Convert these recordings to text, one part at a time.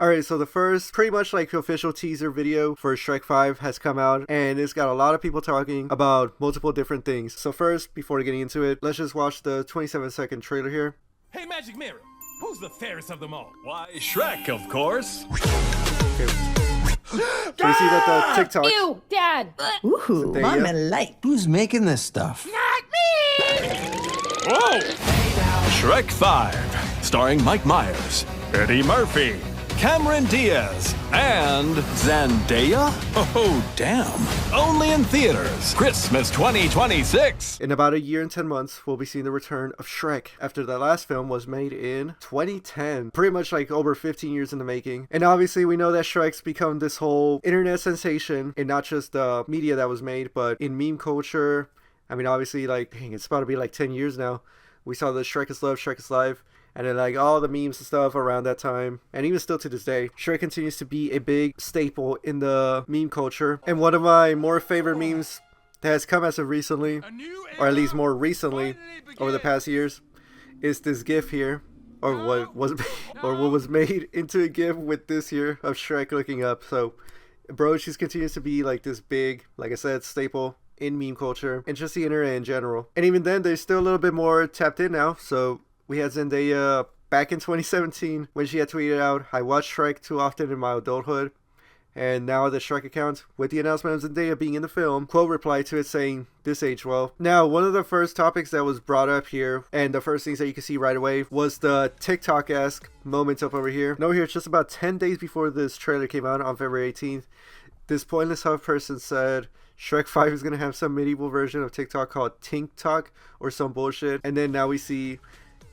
Alright, so the first pretty much like official teaser video for Shrek 5 has come out, and it's got a lot of people talking about multiple different things. So first, before getting into it, let's just watch the 27-second trailer here. Hey, Magic Mirror, who's the fairest of them all? Why, Shrek, of course. Okay. So you see that the TikTok. Ew, Dad! Ooh, Mom and light. Who's making this stuff? Not me! Whoa! Shrek 5, starring Mike Myers, Eddie Murphy, Cameron Diaz, and Zendaya? Oh, damn. Only in theaters, Christmas 2026. In about a year and 10 months, we'll be seeing the return of Shrek after the last film was made in 2010. Pretty much like over 15 years in the making. And obviously we know that Shrek's become this whole internet sensation in not just the media that was made, but in meme culture. I mean, obviously, like, dang, it's about to be like 10 years now. We saw the Shrek is Love, Shrek is Live. And then like all the memes and stuff around that time, and even still to this day, Shrek continues to be a big staple in the meme culture. And one of my more favorite memes that has come as of recently, or at least more recently over the past years, is this GIF here, or what was made into a GIF with this here of Shrek looking up. So, bro, she continues to be like this big, like I said, staple in meme culture and just the internet in general. And even then, they're still a little bit more tapped in now. So we had Zendaya back in 2017 when she had tweeted out, "I watched Shrek too often in my adulthood." And now the Shrek account, with the announcement of Zendaya being in the film, quote replied to it saying, "This aged well." Now, one of the first topics that was brought up here, and the first things that you can see right away, was the TikTok-esque moment up over here. No, here, it's just about 10 days before this trailer came out on February 18th. This pointless hub person said, Shrek 5 is going to have some medieval version of TikTok called TinkTok or some bullshit. And then now we see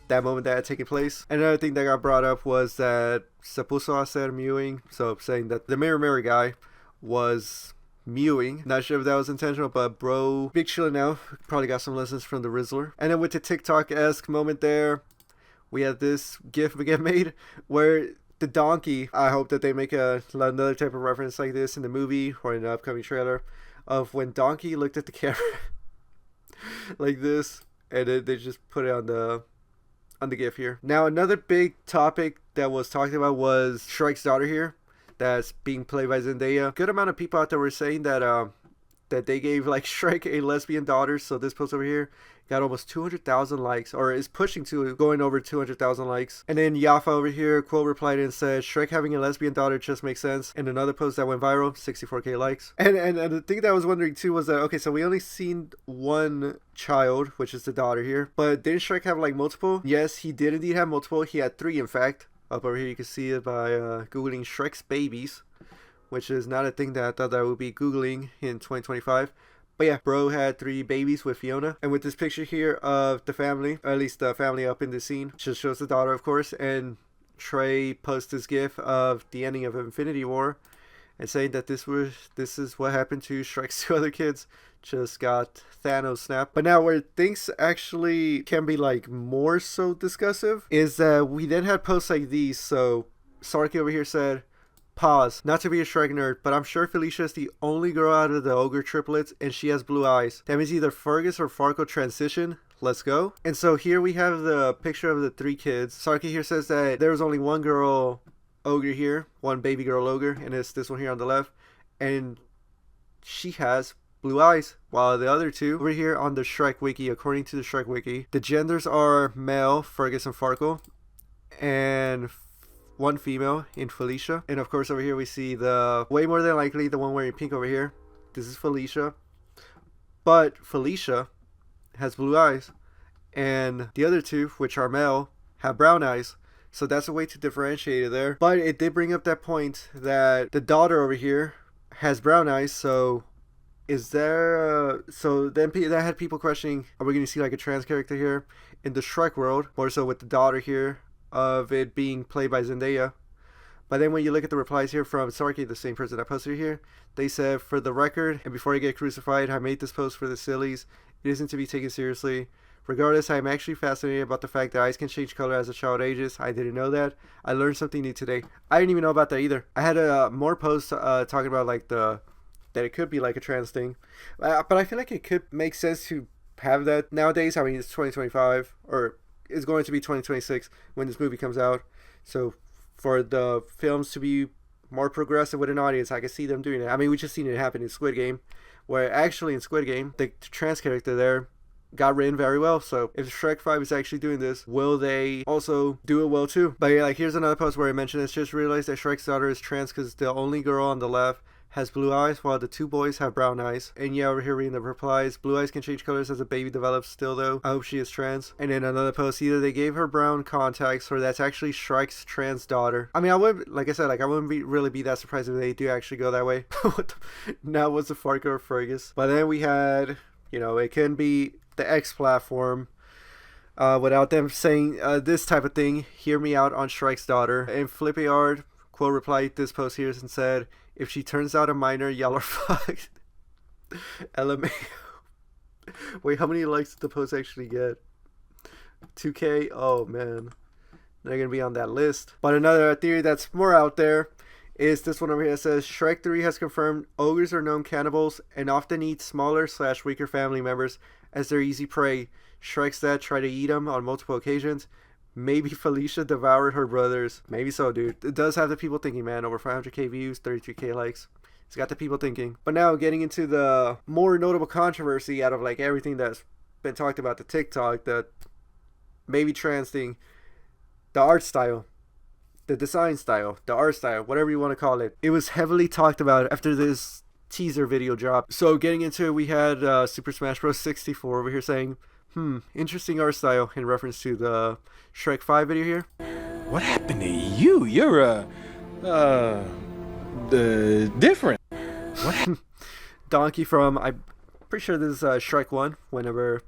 that moment that had taken place. And another thing that got brought up was that se puso a hacer mewing, so saying that the Mirror Mirror guy was mewing. Not sure if that was intentional, but bro, big chillin' now. Probably got some lessons from the Rizzler. And then with the TikTok-esque moment there, we had this GIF get made where the donkey, I hope that they make another type of reference like this in the movie or in the upcoming trailer, of when Donkey looked at the camera like this, and then they just put it on the GIF here. Now, another big topic that was talked about was Shrek's daughter here, that's being played by Zendaya. Good amount of people out there were saying that that they gave like Shrek a lesbian daughter. So this post over here got almost 200,000 likes, or is pushing to going over 200,000 likes. And then Yafa over here quote replied and said, "Shrek having a lesbian daughter just makes sense." And another post that went viral, 64k likes. And the thing that I was wondering too was that, okay, so we only seen one child, which is the daughter here, but didn't Shrek have like multiple? Yes, he did indeed have multiple. He had 3, in fact. Up over here you can see it by googling Shrek's babies, which is not a thing that I thought that I would be googling in 2025. But yeah, bro had 3 babies with Fiona. And with this picture here of the family, or at least the family up in the scene, just shows the daughter, of course. And Trey posts this gif of the ending of Infinity War and saying that this is what happened to Shrek's 2 other kids. Just got Thanos snapped. But now where things actually can be like more so discussive is that we then had posts like these. So Sarky over here said, "Pause. Not to be a Shrek nerd, but I'm sure Felicia is the only girl out of the ogre triplets and she has blue eyes. That means either Fergus or Farkle transition. Let's go." And so here we have the picture of the 3 kids. Sarky here says that there was only one girl ogre here, one baby girl ogre, and it's this one here on the left. And she has blue eyes, while the other 2 over here on the Shrek wiki, according to the Shrek wiki, the genders are male, Fergus and Farkle, and 1 female in Felicia. And of course over here we see the way more than likely the one wearing pink over here. This is Felicia, but Felicia has blue eyes, and the other 2, which are male, have brown eyes. So that's a way to differentiate it there. But it did bring up that point that the daughter over here has brown eyes. So is there so then that had people questioning, are we going to see like a trans character here in the Shrek world, more so with the daughter here of it being played by Zendaya? But then when you look at the replies here from Sarky, the same person that posted here, they said, "For the record, and before I get crucified, I made this post for the sillies. It isn't to be taken seriously. Regardless, I am actually fascinated about the fact that eyes can change color as a child ages. I didn't know that. I learned something new today." I didn't even know about that either. I had more posts talking about like that it could be like a trans thing, but I feel like it could make sense to have that nowadays. I mean, it's 2025, or it's going to be 2026 when this movie comes out, so for the films to be more progressive with an audience. I can see them doing it. I mean, we just seen it happen in Squid Game, where actually in Squid Game, the trans character there got written very well. So if Shrek 5 is actually doing this, will they also do it well too? But yeah, like here's another post where I mentioned this. Just realized that Shrek's daughter is trans because the only girl on the left has blue eyes while the two boys have brown eyes. And yeah, over here reading the replies, blue eyes can change colors as a baby develops still though. I hope she is trans. And then another post, either they gave her brown contacts or that's actually Shrek's trans daughter. I mean, I would, like I said, like I wouldn't really be that surprised if they do actually go that way. Now what's the Farco or Fergus? But then we had, you know, it can be the X platform. Without them saying this type of thing, hear me out on Shrek's daughter. And Flippy Art, quote, replied this post here and said, if she turns out a minor, y'all are fucked. LMAO. Wait, how many likes did the post actually get? 2K? Oh, man. They're going to be on that list. But another theory that's more out there is this one over here that says, Shrek 3 has confirmed ogres are known cannibals and often eat smaller/weaker family members as their easy prey. Shrek's dad tried to eat them on multiple occasions. Maybe Felicia devoured her brothers. Maybe so, dude. It does have the people thinking, man. Over 500k views, 33k likes. It's got the people thinking. But now getting into the more notable controversy out of like everything that's been talked about, the TikTok, the maybe trans thing, the art style, the design style, the art style, whatever you want to call it. It was heavily talked about after this teaser video dropped. So getting into it, we had Super Smash Bros. 64 over here saying, interesting art style in reference to the Shrek 5 video here. What happened to you? You're, different. What? Donkey from, I'm pretty sure this is Shrek 1, whenever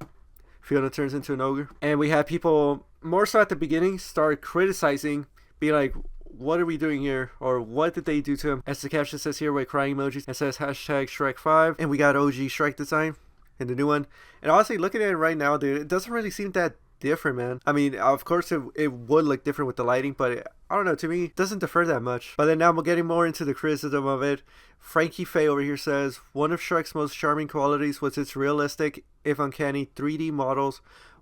Fiona turns into an ogre. And we had people, more so at the beginning, start criticizing, be like, what are we doing here? Or what did they do to him? As the caption says here with crying emojis, it says hashtag Shrek 5. And we got OG Shrek design in the new one. And honestly, looking at it right now, dude, it doesn't really seem that different, man. I mean, of course it would look different with the lighting, but I don't know, to me it doesn't differ that much. But then now we're getting more into the criticism of it. Frankie Faye over here says, one of Shrek's most charming qualities was its realistic, if uncanny, 3D models.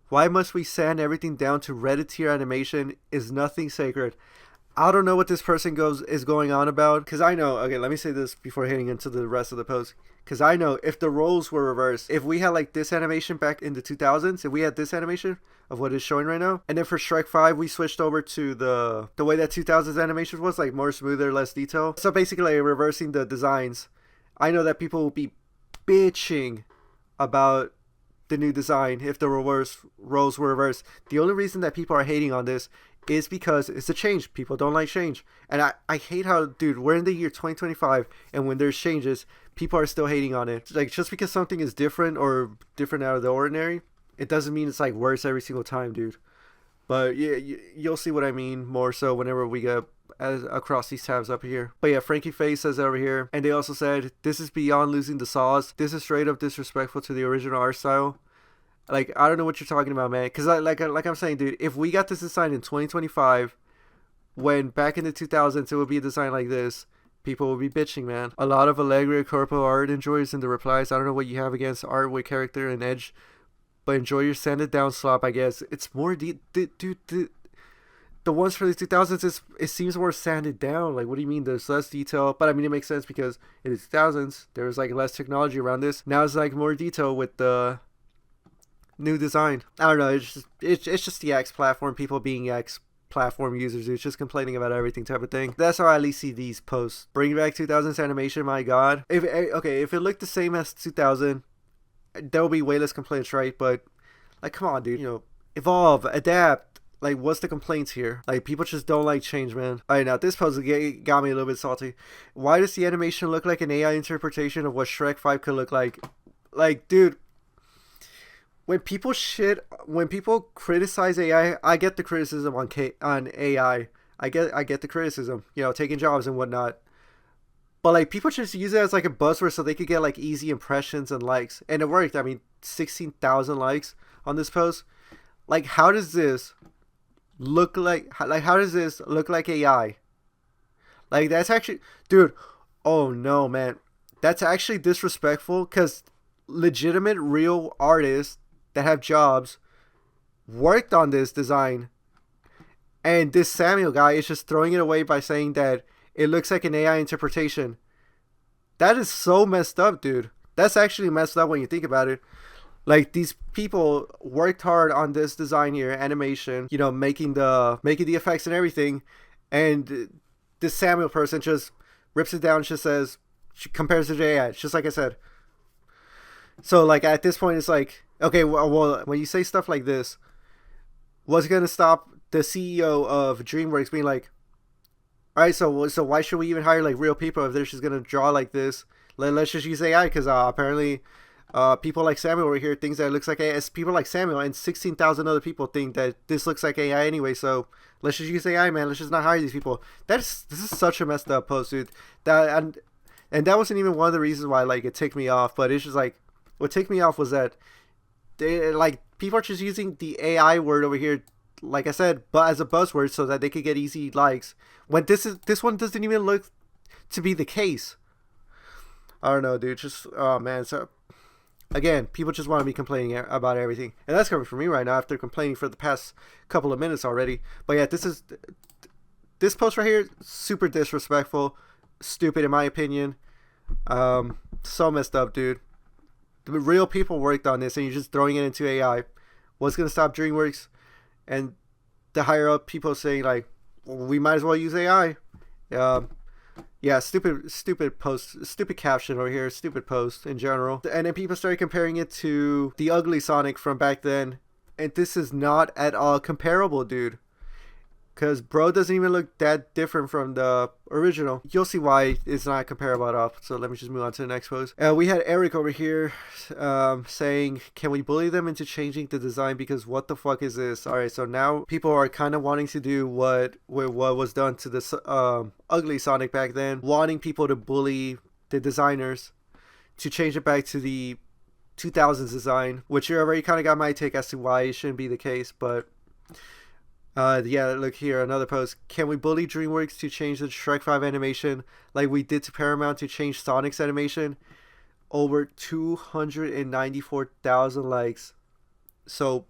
Why must we sand everything down to Reddit tier animation? Is nothing sacred? I don't know what this person is going on about, because I know, okay, let me say this before hitting into the rest of the post, because I know if the roles were reversed, if we had like this animation back in the 2000s, if we had this animation of what is showing right now, and then for Shrek 5 we switched over to the way that 2000s animation was, like more smoother, less detail, so basically reversing the designs, I know that people will be bitching about the new design if the roles were reversed. The only reason that people are hating on this is because it's a change. People don't like change. And I hate how, dude, we're in the year 2025, and when there's changes, people are still hating on it. Like, just because something is different or different out of the ordinary, it doesn't mean it's like worse every single time, dude. But yeah, you'll see what I mean more so whenever we get across these tabs up here. But yeah, Frankie Faye says over here, and they also said, this is beyond losing the sauce. This is straight up disrespectful to the original art style. Like, I don't know what you're talking about, man. Because, like I'm saying, dude, if we got this design in 2025, when back in the 2000s it would be a design like this, people would be bitching, man. A lot of Allegria Corpo art enjoys in the replies. I don't know what you have against art with character and edge, but enjoy your sanded down slop, I guess. It's more dude, the ones for the 2000s, it seems more sanded down. Like, what do you mean there's less detail? But I mean, it makes sense because in the 2000s, there was like less technology around this. Now it's like more detail with the new design. I don't know, it's just the X platform, people being X platform users, it's just complaining about everything type of thing. That's how I at least see these posts. Bring back 2000s animation, my god. If it looked the same as 2000, there will be way less complaints, right? But like, come on, dude, you know, evolve, adapt. Like, what's the complaints here? Like, people just don't like change, man. Alright, now this post got me a little bit salty. Why does the animation look like an AI interpretation of what Shrek 5 could look like? Like, dude, when people criticize AI, I get the criticism on AI. I get the criticism, you know, taking jobs and whatnot. But like, people just use it as like a buzzword so they could get like easy impressions and likes, and it worked. I mean, 16,000 likes on this post. Like, how does this look like? How does this look like AI? Like, that's actually, dude. Oh no, man, that's actually disrespectful, because legitimate real artists that have jobs worked on this design And this Samuel guy is just throwing it away by saying that it looks like an AI interpretation. That is so messed up, dude. That's actually messed up when you think about it. Like, these people worked hard on this design here, animation, you know, making the effects and everything, and this Samuel person just rips it down and just says, she compares it to AI, just like I said. So, like, at this point, it's like, okay, well, when you say stuff like this, what's gonna stop the CEO of DreamWorks being like, all right, so why should we even hire like real people if they're just gonna draw like this? Let's just use AI, because apparently people like Samuel over here thinks that it looks like AI. People like Samuel and 16,000 other people think that this looks like AI anyway, so let's just use AI, man. Let's just not hire these people. This is such a messed up post, dude. And that wasn't even one of the reasons why like it ticked me off, but it's just like, what ticked me off was that they, like, people are just using the AI word over here, like I said, but as a buzzword so that they could get easy likes. When this one doesn't even look to be the case. I don't know, dude. Just, oh man. So again, people just want to be complaining about everything, and that's coming from me right now after complaining for the past couple of minutes already. But yeah, this post right here, super disrespectful, stupid in my opinion. So messed up, dude. The real people worked on this, and you're just throwing it into AI. What's gonna stop DreamWorks and the higher up people saying like, well, we might as well use AI? Yeah, stupid post, stupid caption over here, stupid post in general. And then people started comparing it to the ugly Sonic from back then, and this is not at all comparable, dude. Because bro doesn't even look that different from the original. You'll see why it's not comparable at all. So let me just move on to the next post. We had Eric over here saying, can we bully them into changing the design? Because what the fuck is this? Alright, so now people are kind of wanting to do what was done to this ugly Sonic back then. Wanting people to bully the designers to change it back to the 2000s design. Which you already kind of got my take as to why it shouldn't be the case, but... yeah, look here, another post. Can we bully DreamWorks to change the Shrek 5 animation like we did to Paramount to change Sonic's animation? Over 294,000 likes. So,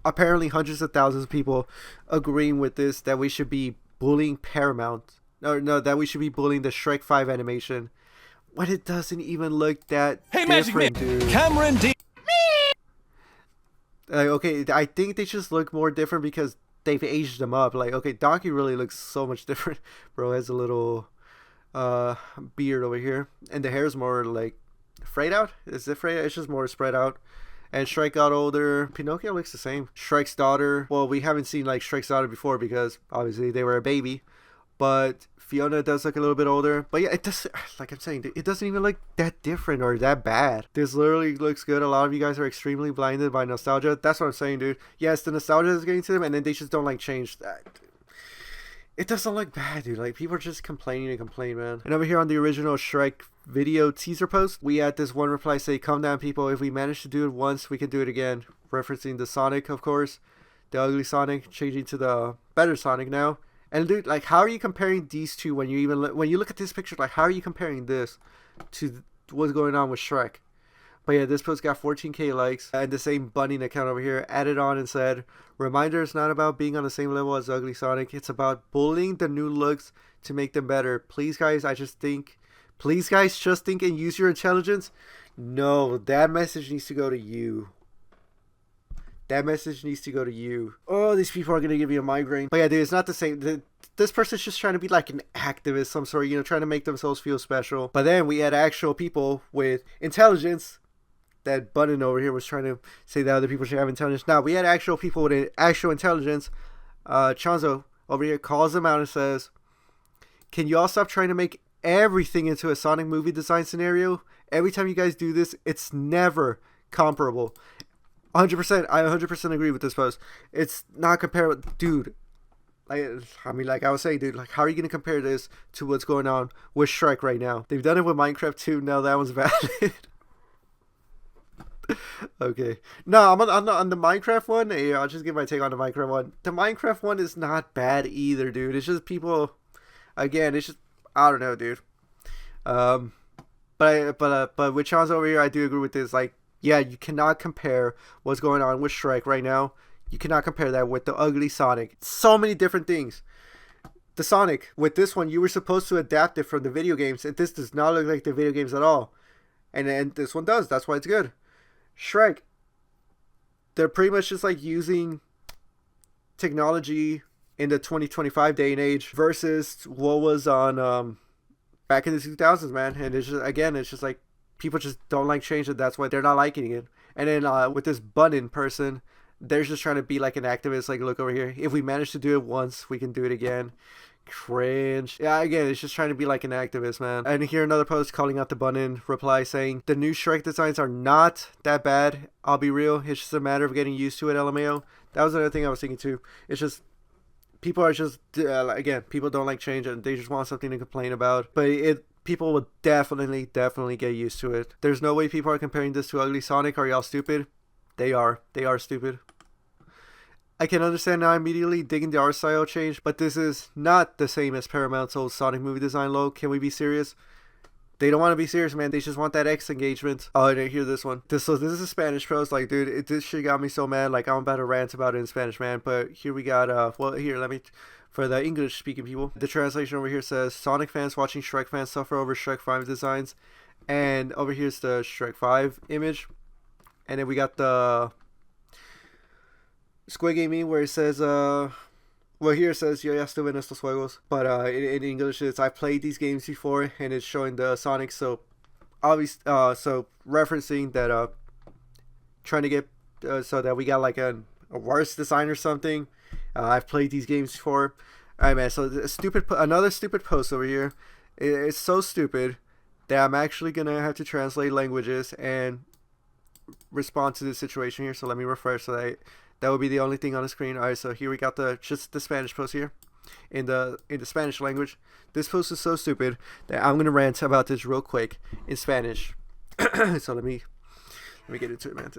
apparently hundreds of thousands of people agreeing with this, that we should be bullying Paramount. No, that we should be bullying the Shrek 5 animation. When it doesn't even look that different, dude. Cameron Diaz. Okay, I think they just look more different because they've aged them up. Like, okay, Donkey really looks so much different. Bro has a little beard over here, and the hair is more like frayed out. Is it frayed out? It's just more spread out. And Shrek got older. Pinocchio looks the same. Shrek's daughter, well, we haven't seen like Shrek's daughter before because obviously they were a baby, but Fiona does look a little bit older. But yeah, it does, like I'm saying, it doesn't even look that different or that bad. This literally looks good. A lot of you guys are extremely blinded by nostalgia. That's what I'm saying, dude. Yes, the nostalgia is getting to them, and then they just don't like change that. It doesn't look bad, dude. Like, people are just complaining and complaining, man. And over here on the original Shrek video teaser post, we had this one reply say, calm down, people. If we manage to do it once, we can do it again. Referencing the Sonic, of course. The ugly Sonic changing to the better Sonic now. And dude, like, how are you comparing these two when you look at this picture? Like, how are you comparing this to what's going on with Shrek? But yeah, this post got 14k likes, and the same bunny account over here added on and said, reminder, it's not about being on the same level as ugly Sonic. It's about bullying the new looks to make them better. Please guys, just think and use your intelligence. No, that message needs to go to you. That message needs to go to you. Oh, these people are going to give you a migraine. But yeah, dude, it's not the same. This person's just trying to be like an activist, some sort, trying to make themselves feel special. But then we had actual people with intelligence. That button over here was trying to say that other people should have intelligence. Now, we had actual people with actual intelligence. Chanzo over here calls them out and says, can you all stop trying to make everything into a Sonic movie design scenario? Every time you guys do this, it's never comparable. 100%, I 100% agree with this post. It's not comparable, dude. Like I was saying, dude, like, how are you gonna compare this to what's going on with Shrek right now? They've done it with Minecraft too. Now that one's valid. Okay, no, I'm on the Minecraft one. Yeah, I'll just give my take on the Minecraft one. The Minecraft one is not bad either, dude. It's just people. Again, it's just, I don't know, dude. But with Chance over here, I do agree with this. Like, yeah, you cannot compare what's going on with Shrek right now. You cannot compare that with the ugly Sonic. So many different things. The Sonic, with this one, you were supposed to adapt it from the video games, and this does not look like the video games at all. And this one does. That's why it's good. Shrek, they're pretty much just like using technology in the 2025 day and age versus what was on back in the 2000s, man. And it's just, again, it's just like people just don't like change, and that's why they're not liking it. And then with this button person, they're just trying to be like an activist. Like, look over here. If we manage to do it once, we can do it again. Cringe. Yeah, again, it's just trying to be like an activist, man. And here another post calling out the button reply saying the new Shrek designs are not that bad. I'll be real. It's just a matter of getting used to it, LMAO. That was another thing I was thinking too. It's just people are just again, people don't like change and they just want something to complain about. But people will definitely get used to it. There's no way people are comparing this to Ugly Sonic. Are y'all stupid? They are stupid. I can understand now immediately digging the art style change, but this is not the same as Paramount's old Sonic movie design logo. Can we be serious? They don't want to be serious, man. They just want that X engagement. Oh, I didn't hear this one. This is a Spanish post. Like, dude, this shit got me so mad. Like, I'm about to rant about it in Spanish, man. But here we got, for the English-speaking people, the translation over here says, Sonic fans watching Shrek fans suffer over Shrek 5 designs. And over here's the Shrek 5 image. And then we got the Squid Game meme where it says, well, here it says, yo ya estuve en estos juegos. But in English, it's, I've played these games before, and it's showing the Sonic. So, obviously, so referencing that, trying to get, so that we got like a worse design or something. I've played these games before. Alright, man, so another stupid post over here. It's so stupid that I'm actually going to have to translate languages and respond to this situation here. So let me refresh so that would be the only thing on the screen. Alright, so here we got just the Spanish post here in the Spanish language. This post is so stupid that I'm gonna rant about this real quick in Spanish. So let me get into it, man.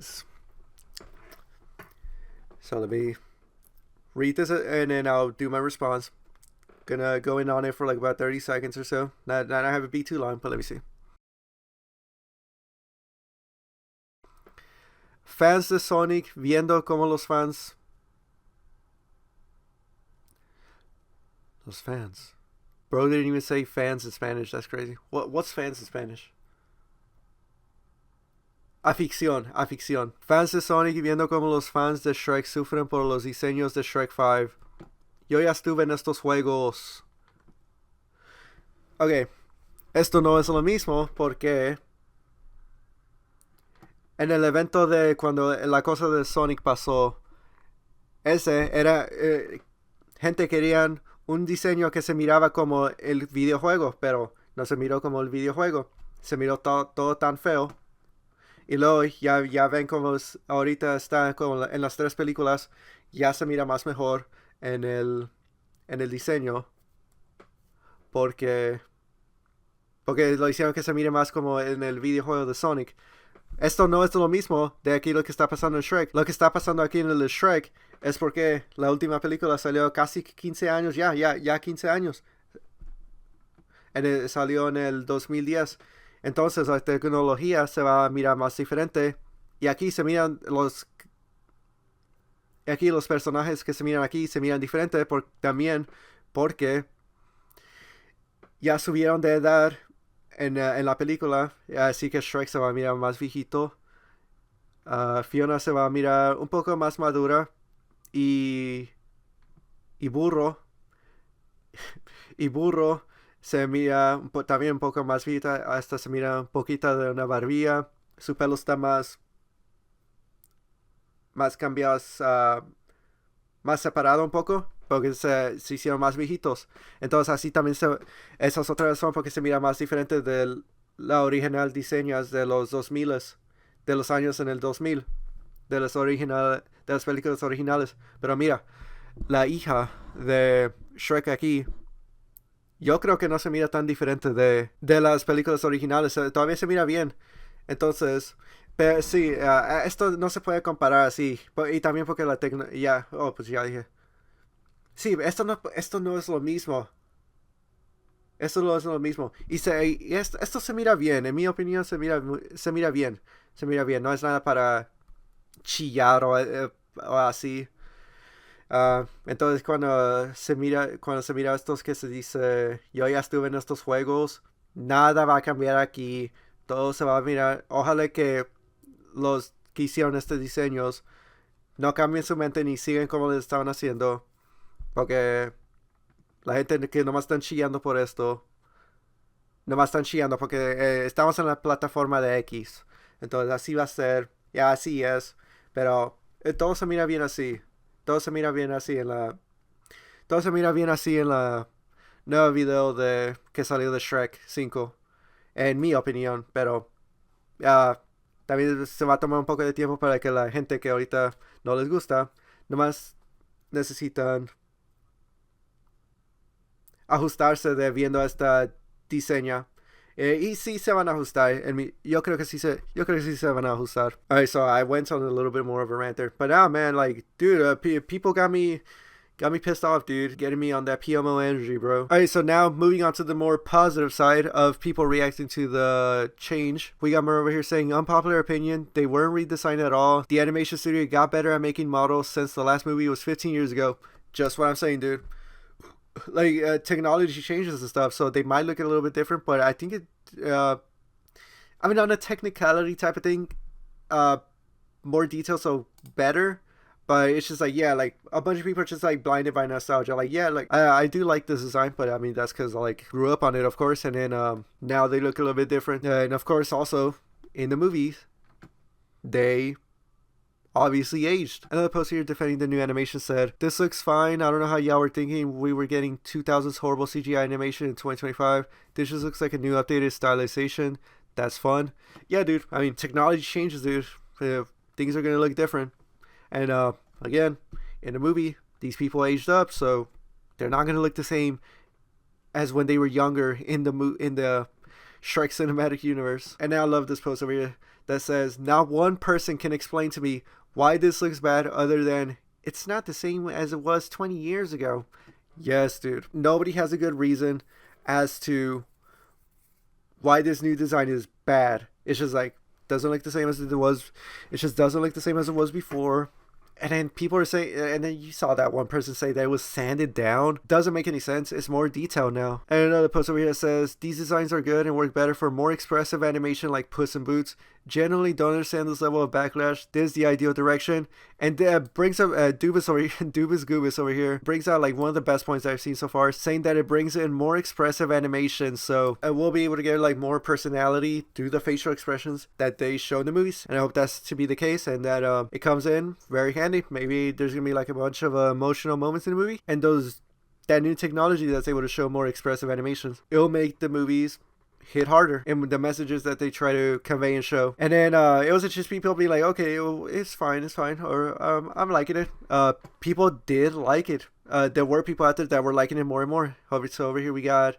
So let me read this and then I'll do my response. Gonna go in on it for like about 30 seconds or so. Not have it be too long, but let me see. Fans de Sonic viendo como los fans. Los fans. Bro didn't even say fans in Spanish. That's crazy. What's fans in Spanish? Afición. Fans de Sonic viendo como los fans de Shrek sufren por los diseños de Shrek 5. Yo ya estuve en estos juegos. Ok. Esto no es lo mismo porque en el evento de cuando la cosa de Sonic pasó, ese era, gente querían un diseño que se miraba como el videojuego, pero no se miró como el videojuego, se miró todo tan feo. Y luego ya ven como ahorita está como en las 3 películas, ya se mira más mejor en el diseño, porque lo hicieron que se mire más como en el videojuego de Sonic. Esto no es lo mismo de aquí lo que está pasando en Shrek. Lo que está pasando aquí en el Shrek es porque la última película salió casi 15 años, ya 15 años. Salió en el 2010. Entonces la tecnología se va a mirar más diferente. Y aquí se miran los personajes que se miran aquí se miran diferente también porque ya subieron de edad en la película, así que Shrek se va a mirar más viejito. Fiona se va a mirar un poco más madura. Y Burro se mira también un poco más viejita. Hasta se mira un poquito de una barbilla. Su pelo está más cambiado, más separado un poco, porque se hicieron más viejitos. Entonces así también esa es otra razón porque se mira más diferente de la original diseños de los 2000, de los años en el 2000, de las películas originales. Pero mira, la hija de Shrek aquí, yo creo que no se mira tan diferente de las películas originales. Todavía se mira bien. Entonces, pero sí, esto no se puede comparar así. Y también porque la tecnología, pues ya dije. Sí, esto no es lo mismo. Esto no es lo mismo. Esto se mira bien. En mi opinión se mira bien. Se mira bien. No es nada para chillar o así. Entonces cuando se mira estos que se dice, yo ya estuve en estos juegos, nada va a cambiar aquí, todo se va a mirar. Ojalá que los que hicieron estos diseños no cambien su mente ni siguen como les estaban haciendo, porque la gente que nomás están chillando por esto, nomás están chillando porque estamos en la plataforma de X. Entonces así va a ser, ya así es, pero todo se mira bien así. Todo se mira bien así en la... Todo se mira bien así en la nueva video que salió de Shrek 5. En mi opinión. Pero también se va a tomar un poco de tiempo para que la gente que ahorita no les gusta, nomás necesitan ajustarse de viendo esta diseño. Y sí se van a ajustar. Yo creo que sí se van a ajustar. Alright, so I went on a little bit more of a rant there. But now, man, like, dude, people got me pissed off, dude. Getting me on that PMO energy, bro. Alright, so now moving on to the more positive side of people reacting to the change. We got more over here saying, unpopular opinion, they weren't redesigned at all. The animation studio got better at making models since the last movie was 15 years ago. Just what I'm saying, dude. Like technology changes and stuff, so they might look a little bit different, but I think I mean, on a technicality type of thing, more detail, so better. But it's just like, yeah, like a bunch of people are just like blinded by nostalgia. Like, yeah, like I do like this design, but I mean that's because I like grew up on it, of course, and then now they look a little bit different. And of course, also in the movies, they obviously aged. Another post here defending the new animation said, this looks fine. I don't know how y'all were thinking we were getting 2000s horrible CGI animation in 2025. This just looks like a new updated stylization. That's fun. Yeah, dude. I mean, technology changes, dude. Things are going to look different. And again, in the movie, these people aged up, so they're not going to look the same as when they were younger in the Shrek cinematic universe. And now I love this post over here that says, not one person can explain to me why this looks bad other than it's not the same as it was 20 years ago. Yes, dude. Nobody has a good reason as to why this new design is bad. It's just like, doesn't look the same as it was. It just doesn't look the same as it was before. And then people are saying, and then you saw that one person say that it was sanded down. Doesn't make any sense. It's more detailed now. And another post over here says, these designs are good and work better for more expressive animation like Puss in Boots. Generally don't understand this level of backlash. This is the ideal direction. And brings up Dubas over here, Dubas Goobas over here, brings out like one of the best points I've seen so far, saying that it brings in more expressive animation. So we'll be able to get like more personality through the facial expressions that they show in the movies. And I hope that's to be the case and that it comes in very handy. Maybe there's going to be like a bunch of emotional moments in the movie. And that new technology that's able to show more expressive animations, it'll make the movies hit harder in the messages that they try to convey and show. And then it wasn't just people being like, okay, well, it's fine, or I'm liking it. People did like it. There were people out there that were liking it more and more. So over here we got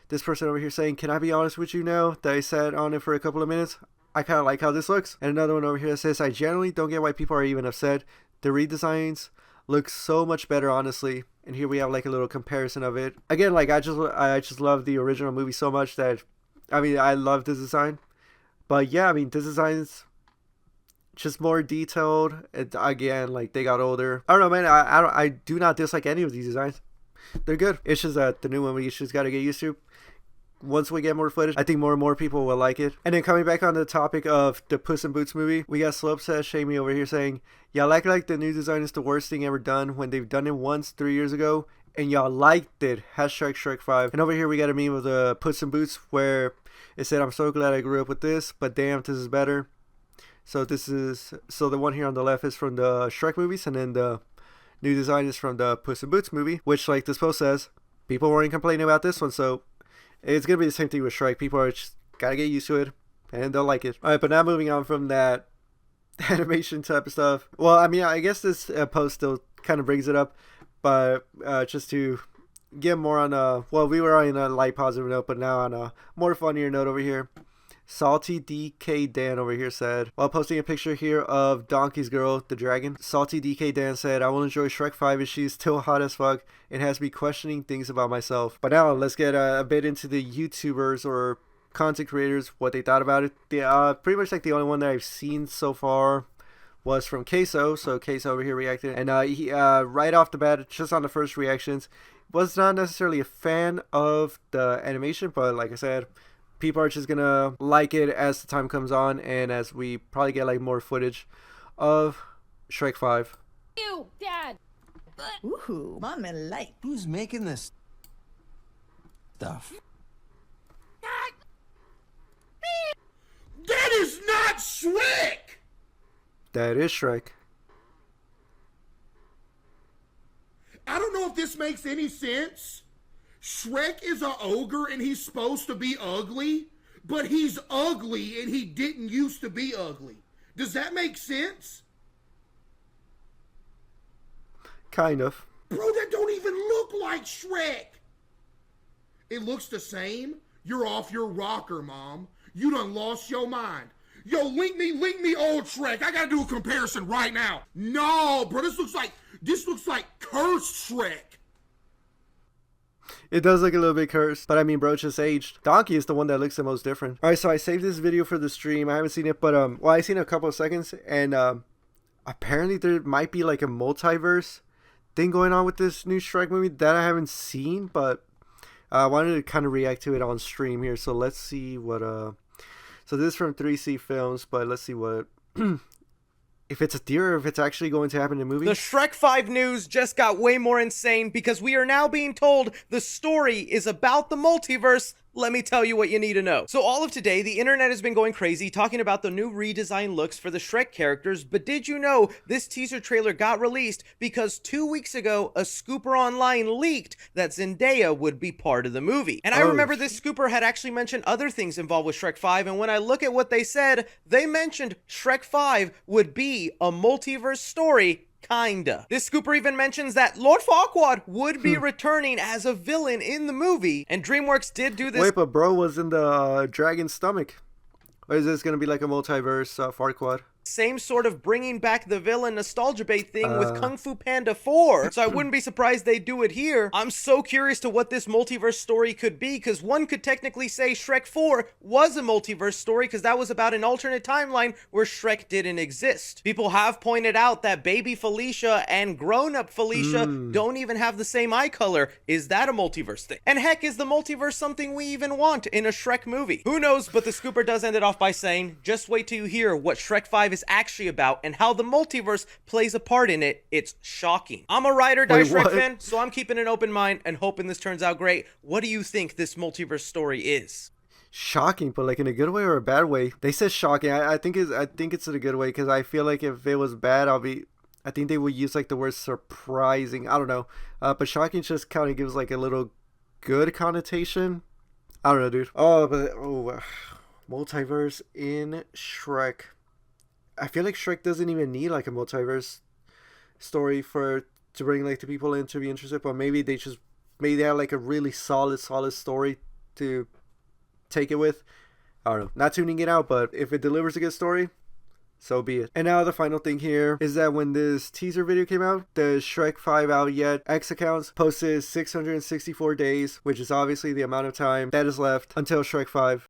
this person over here saying, can I be honest with you now that I sat on it for a couple of minutes? I kind of like how this looks. And another one over here that says, I generally don't get why people are even upset. The redesigns look so much better, honestly. And here we have like a little comparison of it. Again, like I just love the original movie so much that, I mean, I love this design. But yeah, I mean, this design's just more detailed. And again, like they got older. I don't know, man. I do not dislike any of these designs. They're good. It's just that the new one we just got to get used to. Once we get more footage, I think more and more people will like it. And then coming back on the topic of the Puss in Boots movie, we got Slope Says Shamey over here saying, y'all act like the new design is the worst thing ever done when they've done it once 3 years ago and y'all liked it. Hashtag Shrek 5. And over here we got a meme of the Puss in Boots where it said, I'm so glad I grew up with this, but damn, this is better. So the one here on the left is from the Shrek movies, and then the new design is from the Puss in Boots movie, which, like this post says, people weren't complaining about this one, so it's going to be the same thing with Shrek. People are just got to get used to it, and they'll like it. Alright, but now moving on from that animation type of stuff. Well, I mean, I guess this post still kind of brings it up, but just to get more on well, we were on a light positive note, but now on a more funnier note over here. Salty DK Dan over here said, while posting a picture here of Donkey's girl, the dragon, Salty DK Dan said, I will enjoy Shrek 5 if she's still hot as fuck and has me questioning things about myself. But now let's get a bit into the YouTubers or content creators, what they thought about it. Pretty much like the only one that I've seen so far was from Queso. So Queso over here reacted, and he right off the bat, just on the first reactions, was not necessarily a fan of the animation, but like I said, people are just gonna like it as the time comes on, and as we probably get like more footage of Shrek 5. Ew, Dad. Ooh, mommy like. Who's making this stuff? That is not Shrek! That is Shrek. I don't know if this makes any sense. Shrek is an ogre and he's supposed to be ugly, but he's ugly and he didn't used to be ugly. Does that make sense? Kind of. Bro, that don't even look like Shrek. It looks the same. You're off your rocker, Mom. You done lost your mind. Yo, link me old Shrek. I gotta do a comparison right now. No, bro, this looks like cursed Shrek. It does look a little bit cursed, but I mean, bro, it's just aged. Donkey is the one that looks the most different. All right, so I saved this video for the stream. I haven't seen it, but well, I seen it a couple of seconds, and apparently there might be like a multiverse thing going on with this new Shrek movie that I haven't seen, but I wanted to kind of react to it on stream here. So let's see what so this is from 3C Films, but let's see what if it's a theory or if it's actually going to happen in the movie. The Shrek 5 news just got way more insane because we are now being told the story is about the multiverse. Let me tell you what you need to know. So all of today, the internet has been going crazy talking about the new redesigned looks for the Shrek characters, but did you know this teaser trailer got released because 2 weeks ago, a scooper online leaked that Zendaya would be part of the movie. And I remember this scooper had actually mentioned other things involved with Shrek 5, and when I look at what they said, they mentioned Shrek 5 would be a multiverse story. Kinda. This scooper even mentions that Lord Farquaad would be returning as a villain in the movie, and DreamWorks did do this. Wait, but bro was in the dragon's stomach. Or is this going to be like a multiverse Farquaad? Same sort of bringing back the villain nostalgia bait thing with Kung Fu Panda 4, so I wouldn't be surprised they do it here. I'm so curious to what this multiverse story could be, because one could technically say Shrek 4 was a multiverse story, because that was about an alternate timeline where Shrek didn't exist. People have pointed out that baby Felicia and grown-up Felicia don't even have the same eye color. Is that a multiverse thing? And heck, is the multiverse something we even want in a Shrek movie? Who knows, but the scooper does end it off by saying, just wait till you hear what Shrek 5 is actually about and how the multiverse plays a part in it. It's shocking. I'm a ride or die Shrek fan, so I'm keeping an open mind and hoping this turns out great. What do you think this multiverse story is? Shocking, but like in a good way or a bad way? They said shocking. I think it's in a good way, because I feel like if it was bad, I think they would use like the word surprising. I don't know, but shocking just kind of gives like a little good connotation. I don't know, dude. Multiverse in Shrek. I feel like Shrek doesn't even need like a multiverse story to bring like the people in to be interested, but maybe they have like a really solid story to take it with. I don't know, not tuning it out, but if it delivers a good story, so be it. And now the final thing here is that when this teaser video came out, the Shrek 5 out yet X accounts posted 664 days, which is obviously the amount of time that is left until Shrek 5